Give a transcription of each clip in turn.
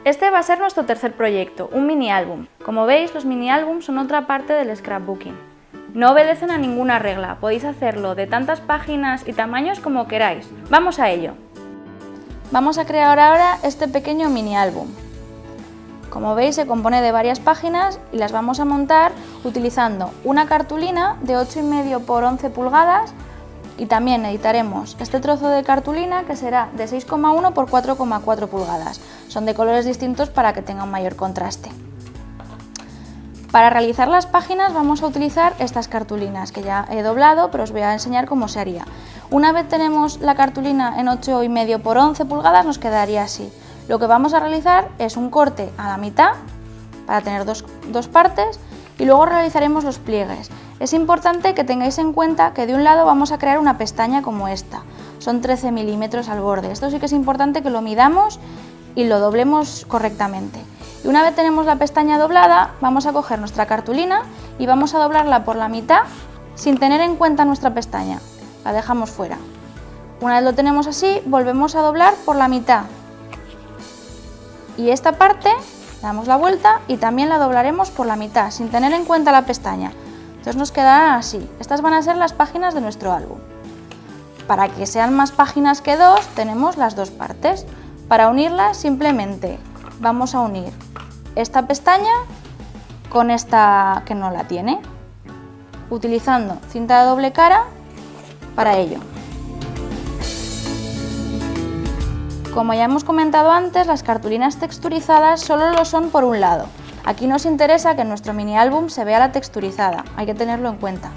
Este va a ser nuestro tercer proyecto, un mini álbum. Como veis, los mini álbums son otra parte del scrapbooking. No obedecen a ninguna regla, podéis hacerlo de tantas páginas y tamaños como queráis. ¡Vamos a ello! Vamos a crear ahora este pequeño mini álbum. Como veis, se compone de varias páginas y las vamos a montar utilizando una cartulina de 8,5 por 11 pulgadas y también editaremos este trozo de cartulina que será de 6,1 por 4,4 pulgadas. Son de colores distintos para que tenga un mayor contraste. Para realizar las páginas vamos a utilizar estas cartulinas que ya he doblado, pero os voy a enseñar cómo se haría. Una vez tenemos la cartulina en 8,5 por 11 pulgadas nos quedaría así. Lo que vamos a realizar es un corte a la mitad para tener dos partes y luego realizaremos los pliegues. Es importante que tengáis en cuenta que de un lado vamos a crear una pestaña como esta, son 13 milímetros al borde. Esto sí que es importante que lo midamos y lo doblemos correctamente. Y una vez tenemos la pestaña doblada, vamos a coger nuestra cartulina y vamos a doblarla por la mitad sin tener en cuenta nuestra pestaña, la dejamos fuera. Una vez lo tenemos así, volvemos a doblar por la mitad. Y esta parte damos la vuelta y también la doblaremos por la mitad, sin tener en cuenta la pestaña. Entonces nos quedarán así. Estas van a ser las páginas de nuestro álbum. Para que sean más páginas que dos, tenemos las dos partes. Para unirlas, simplemente vamos a unir esta pestaña con esta que no la tiene, utilizando cinta de doble cara para ello. Como ya hemos comentado antes, las cartulinas texturizadas solo lo son por un lado. Aquí nos interesa que en nuestro mini álbum se vea la texturizada, hay que tenerlo en cuenta.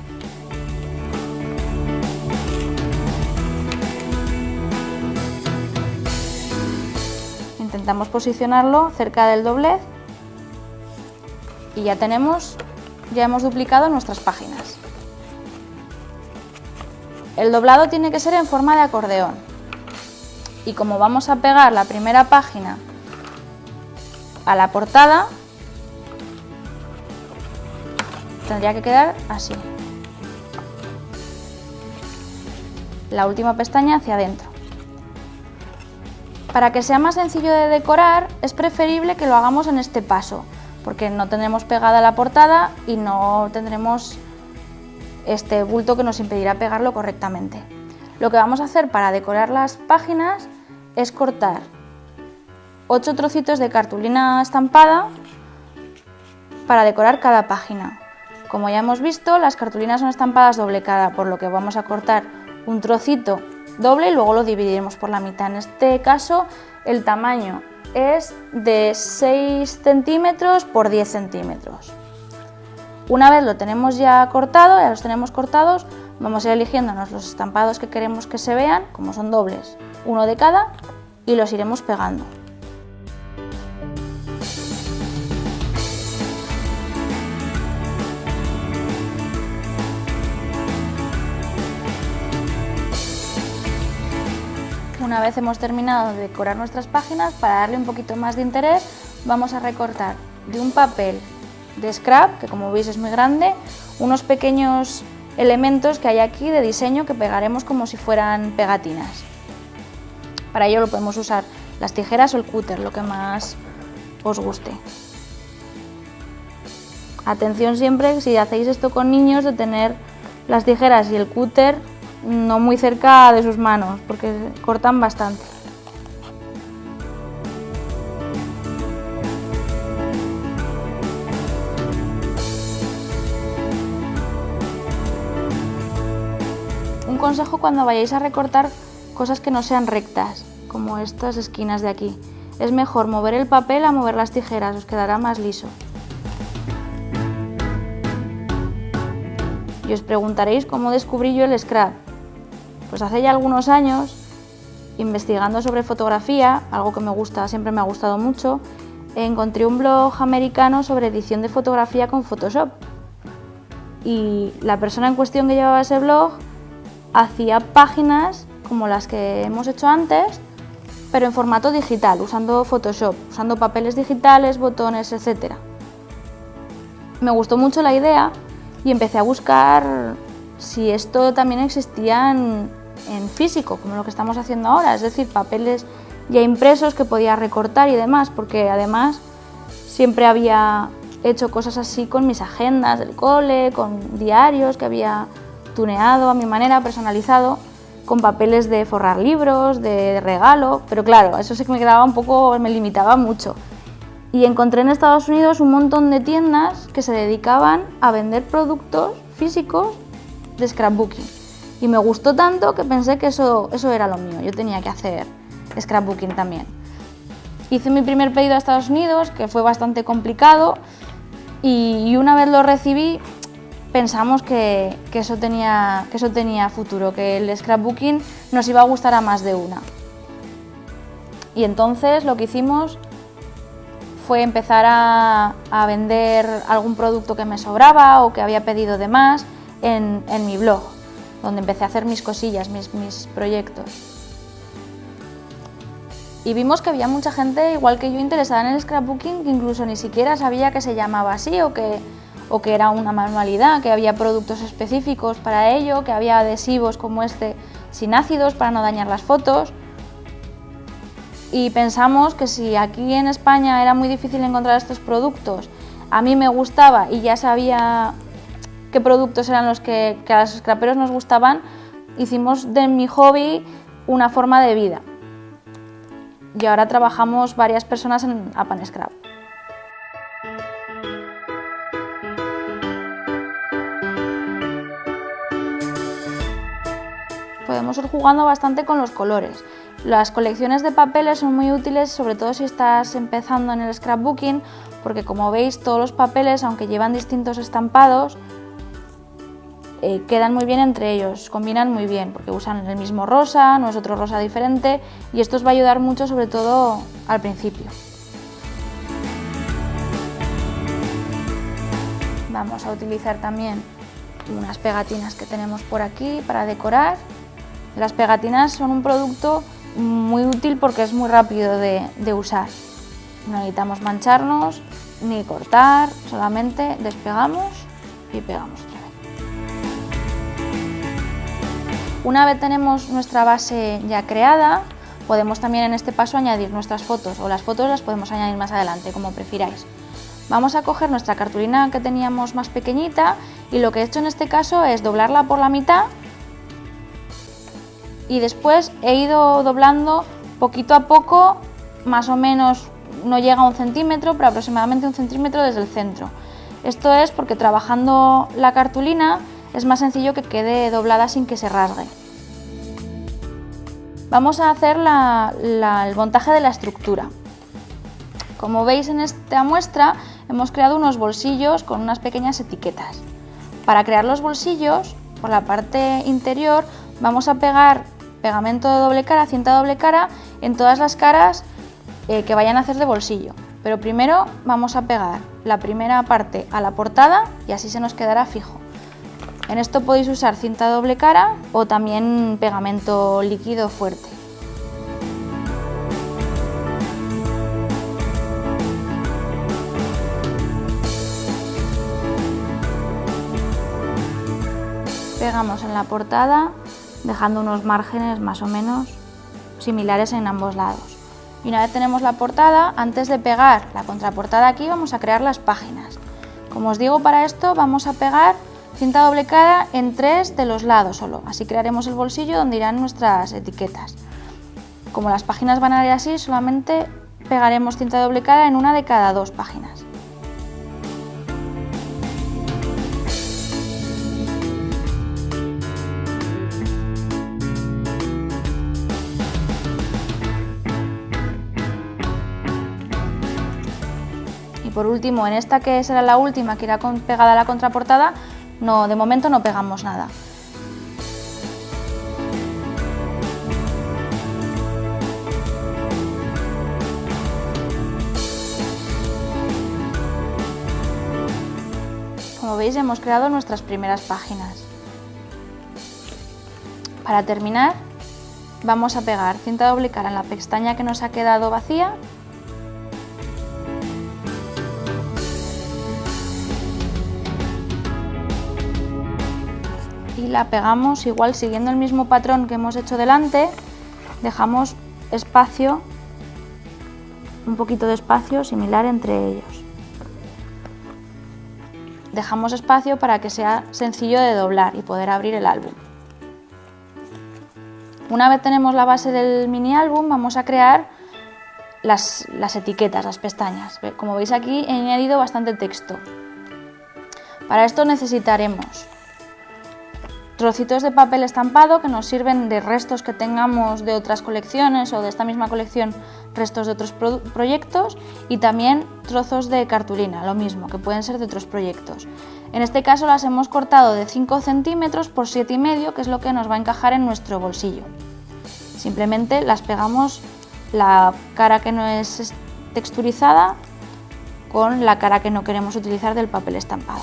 Intentamos posicionarlo cerca del doblez y ya hemos duplicado nuestras páginas. El doblado tiene que ser en forma de acordeón. Y como vamos a pegar la primera página a la portada, tendría que quedar así. La última pestaña hacia adentro. Para que sea más sencillo de decorar, es preferible que lo hagamos en este paso, porque no tendremos pegada la portada y no tendremos este bulto que nos impedirá pegarlo correctamente. Lo que vamos a hacer para decorar las páginas es cortar 8 trocitos de cartulina estampada para decorar cada página. Como ya hemos visto, las cartulinas son estampadas doble cara, por lo que vamos a cortar un trocito doble y luego lo dividiremos por la mitad. En este caso el tamaño es de 6 centímetros por 10 centímetros. Una vez lo tenemos ya cortado, ya los tenemos cortados, vamos a ir eligiéndonos los estampados que queremos que se vean, como son dobles, uno de cada, y los iremos pegando. Una vez hemos terminado de decorar nuestras páginas, para darle un poquito más de interés, vamos a recortar de un papel de scrap, que como veis es muy grande, unos pequeños elementos que hay aquí de diseño que pegaremos como si fueran pegatinas. Para ello lo podemos usar las tijeras o el cúter, lo que más os guste. Atención siempre, si hacéis esto con niños, de tener las tijeras y el cúter no muy cerca de sus manos, porque cortan bastante. Un consejo cuando vayáis a recortar cosas que no sean rectas, como estas esquinas de aquí. Es mejor mover el papel a mover las tijeras, os quedará más liso. Y os preguntaréis cómo descubrí yo el scrap. Pues hace ya algunos años, investigando sobre fotografía, algo que me gusta, siempre me ha gustado mucho, encontré un blog americano sobre edición de fotografía con Photoshop. Y la persona en cuestión que llevaba ese blog hacía páginas como las que hemos hecho antes, pero en formato digital, usando Photoshop, usando papeles digitales, botones, etc. Me gustó mucho la idea y empecé a buscar si esto también existía en físico, como lo que estamos haciendo ahora, es decir, papeles ya impresos que podía recortar y demás, porque además siempre había hecho cosas así con mis agendas del cole, con diarios que había tuneado a mi manera, personalizado, con papeles de forrar libros, de regalo, pero claro, eso sí que me quedaba un poco, me limitaba mucho. Y encontré en Estados Unidos un montón de tiendas que se dedicaban a vender productos físicos de scrapbooking. Y me gustó tanto que pensé que eso era lo mío, yo tenía que hacer scrapbooking también. Hice mi primer pedido a Estados Unidos, que fue bastante complicado, y una vez lo recibí, pensamos que eso tenía futuro, que el scrapbooking nos iba a gustar a más de una. Y entonces lo que hicimos fue empezar a vender algún producto que me sobraba o que había pedido de más en mi blog, donde empecé a hacer mis cosillas, mis proyectos. Y vimos que había mucha gente, igual que yo, interesada en el scrapbooking, que incluso ni siquiera sabía que se llamaba así o que era una manualidad, que había productos específicos para ello, que había adhesivos como este sin ácidos para no dañar las fotos. Y pensamos que si aquí en España era muy difícil encontrar estos productos, a mí me gustaba y ya sabía qué productos eran los que a los scraperos nos gustaban, hicimos de mi hobby una forma de vida. Y ahora trabajamos varias personas en Up&Scrap. Podemos ir jugando bastante con los colores. Las colecciones de papeles son muy útiles, sobre todo si estás empezando en el scrapbooking, porque como veis todos los papeles, aunque llevan distintos estampados, quedan muy bien entre ellos, combinan muy bien, porque usan el mismo rosa, no es otro rosa diferente, y esto os va a ayudar mucho, sobre todo al principio. Vamos a utilizar también unas pegatinas que tenemos por aquí para decorar. Las pegatinas son un producto muy útil porque es muy rápido de usar. No necesitamos mancharnos ni cortar, solamente despegamos y pegamos otra vez. Una vez tenemos nuestra base ya creada, podemos también en este paso añadir nuestras fotos, o las fotos las podemos añadir más adelante, como prefiráis. Vamos a coger nuestra cartulina que teníamos más pequeñita y lo que he hecho en este caso es doblarla por la mitad y después he ido doblando poquito a poco, más o menos no llega a 1 centímetro, pero aproximadamente 1 centímetro desde el centro. Esto es porque trabajando la cartulina es más sencillo que quede doblada sin que se rasgue. Vamos a hacer el montaje de la estructura. Como veis en esta muestra hemos creado unos bolsillos con unas pequeñas etiquetas. Para crear los bolsillos, por la parte interior vamos a pegar pegamento de doble cara, cinta doble cara, en todas las caras que vayan a hacer de bolsillo. Pero primero vamos a pegar la primera parte a la portada y así se nos quedará fijo. En esto podéis usar cinta doble cara o también pegamento líquido fuerte. Pegamos en la portada dejando unos márgenes más o menos similares en ambos lados. Y una vez tenemos la portada, antes de pegar la contraportada aquí vamos a crear las páginas. Como os digo, para esto vamos a pegar cinta doble cara en 3 de los lados solo, así crearemos el bolsillo donde irán nuestras etiquetas. Como las páginas van a ir así, solamente pegaremos cinta doble cara en una de cada 2 páginas. Y por último, en esta que será la última, que irá pegada a la contraportada, no, de momento no pegamos nada. Como veis, hemos creado nuestras primeras páginas. Para terminar, vamos a pegar cinta doble cara en la pestaña que nos ha quedado vacía . Y la pegamos igual siguiendo el mismo patrón que hemos hecho delante, dejamos espacio un poquito de espacio similar entre ellos. Dejamos espacio para que sea sencillo de doblar y poder abrir el álbum. Una vez tenemos la base del mini álbum, vamos a crear las etiquetas, las pestañas. Como veis aquí he añadido bastante texto. Para esto necesitaremos trocitos de papel estampado que nos sirven de restos que tengamos de otras colecciones o de esta misma colección, restos de otros proyectos, y también trozos de cartulina, lo mismo, que pueden ser de otros proyectos. En este caso las hemos cortado de 5 centímetros por 7,5, que es lo que nos va a encajar en nuestro bolsillo. Simplemente las pegamos la cara que no es texturizada con la cara que no queremos utilizar del papel estampado.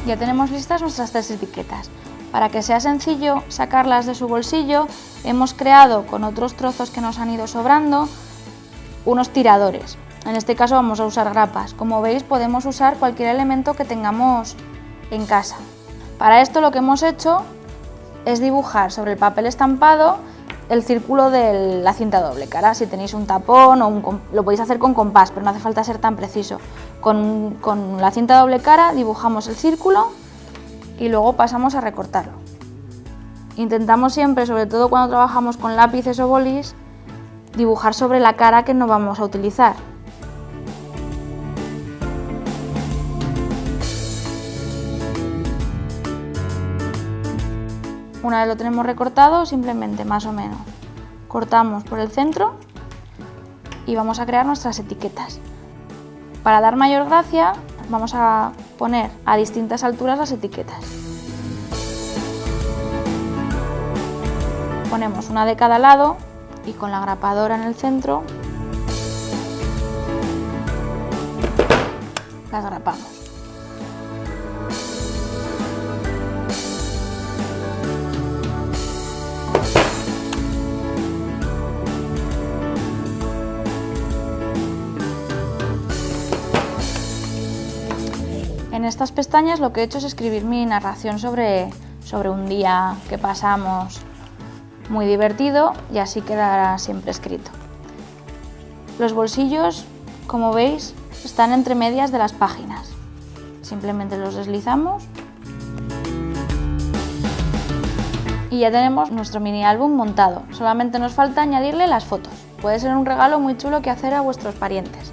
Ya tenemos listas nuestras 3 etiquetas. Para que sea sencillo sacarlas de su bolsillo, hemos creado con otros trozos que nos han ido sobrando unos tiradores. En este caso vamos a usar grapas. Como veis, podemos usar cualquier elemento que tengamos en casa. Para esto lo que hemos hecho es dibujar sobre el papel estampado el círculo de la cinta doble cara. Si tenéis un tapón o lo podéis hacer con compás, pero no hace falta ser tan preciso. Con la cinta doble cara dibujamos el círculo y luego pasamos a recortarlo. Intentamos siempre, sobre todo cuando trabajamos con lápices o bolis, dibujar sobre la cara que no vamos a utilizar. Una vez lo tenemos recortado, simplemente más o menos cortamos por el centro y vamos a crear nuestras etiquetas. Para dar mayor gracia, vamos a poner a distintas alturas las etiquetas. Ponemos una de cada lado y con la grapadora en el centro las grapamos. En estas pestañas lo que he hecho es escribir mi narración sobre un día que pasamos muy divertido, y así quedará siempre escrito. Los bolsillos, como veis, están entre medias de las páginas. Simplemente los deslizamos y ya tenemos nuestro mini álbum montado. Solamente nos falta añadirle las fotos. Puede ser un regalo muy chulo que hacer a vuestros parientes.